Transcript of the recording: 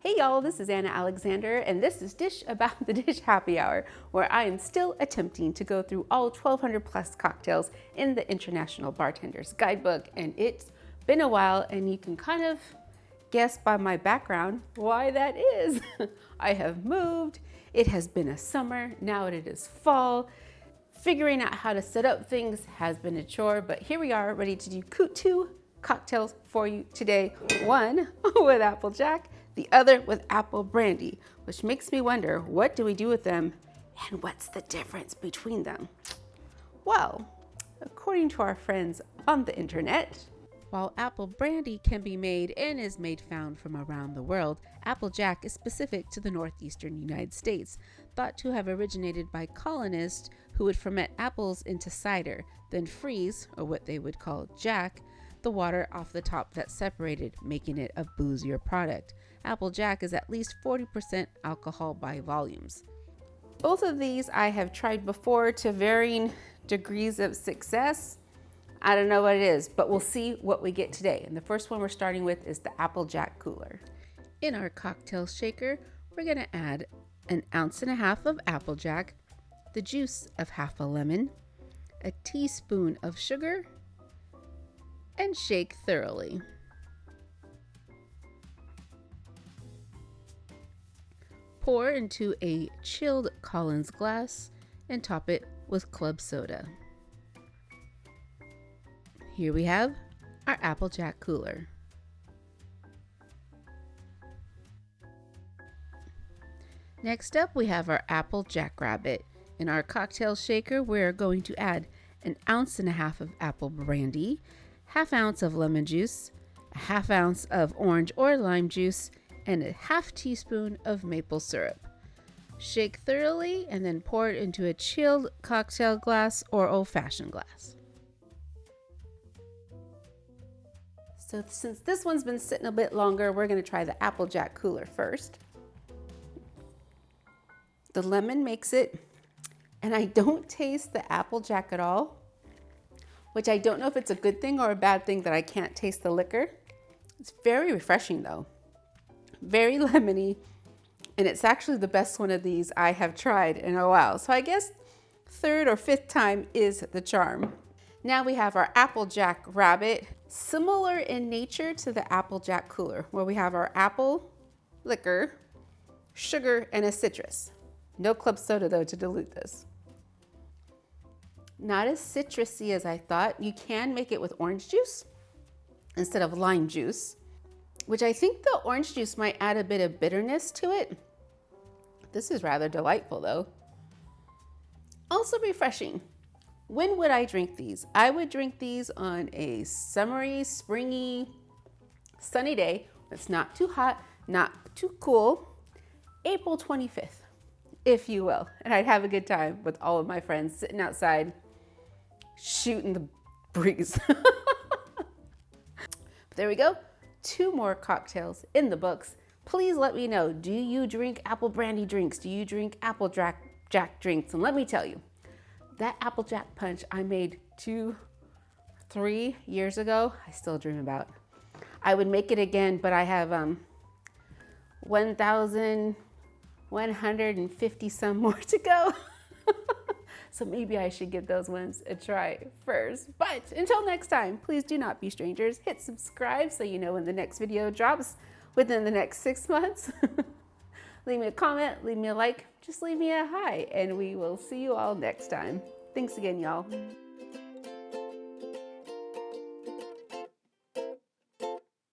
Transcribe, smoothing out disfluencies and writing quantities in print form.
Hey y'all, this is Anna Alexander, and this is Dish About the Dish Happy Hour, where I am still attempting to go through all 1,200 plus cocktails in the International Bartender's Guidebook, and it's been a while, and you can kind of guess by my background why that is. I have moved, it has been a summer, now it is fall. Figuring out how to set up things has been a chore, but here we are ready to do two cocktails for you today. One with Applejack, the other with apple brandy, which makes me wonder, what do we do with them and what's the difference between them? Well, according to our friends on the internet, while apple brandy can be made and is made found from around the world, Applejack is specific to the northeastern United States, thought to have originated by colonists who would ferment apples into cider, then freeze, or what they would call jack, the water off the top that separated, making it a boozier product. Applejack is at least 40% alcohol by volumes. Both of these I have tried before to varying degrees of success. I don't know what it is, but we'll see what we get today. And the first one we're starting with is the Applejack cooler. In our cocktail shaker, we're gonna add 1.5 ounces of Applejack, the juice of half a lemon, a teaspoon of sugar, and shake thoroughly. Pour into a chilled Collins glass and top it with club soda. Here we have our Applejack cooler. Next up, we have our Applejack rabbit. In our cocktail shaker, we're going to add 1.5 ounces of apple brandy, 1/2 ounce of lemon juice, 1/2 ounce of orange or lime juice, and 1/2 teaspoon of maple syrup. Shake thoroughly and then pour it into a chilled cocktail glass or old-fashioned glass. So since this one's been sitting a bit longer, we're going to try the Applejack cooler first. The lemon makes it, and I don't taste the Applejack at all, which I don't know if it's a good thing or a bad thing that I can't taste the liquor. It's very refreshing though, very lemony, and it's actually the best one of these I have tried in a while. So I guess 3rd or 5th time is the charm. Now we have our Applejack rabbit, similar in nature to the Applejack cooler, where we have our apple liquor, sugar, and a citrus. No club soda though to dilute this. Not as citrusy as I thought. You can make it with orange juice instead of lime juice, which I think the orange juice might add a bit of bitterness to it. This is rather delightful though. Also refreshing. When would I drink these? I would drink these on a summery, springy, sunny day. It's not too hot, not too cool. April 25th, if you will. And I'd have a good time with all of my friends sitting outside, shooting the breeze. There we go. 2 more cocktails in the books. Please let me know, do you drink apple brandy drinks? Do you drink Applejack drinks? And let me tell you, that Applejack punch I made 2-3 years ago, I still dream about. I would make it again, but I have 1,150 some more to go. So maybe I should give those ones a try first. But until next time, please do not be strangers. Hit subscribe so you know when the next video drops within the next 6 months. Leave me a comment, leave me a like, just leave me a hi, and we will see you all next time. Thanks again, y'all.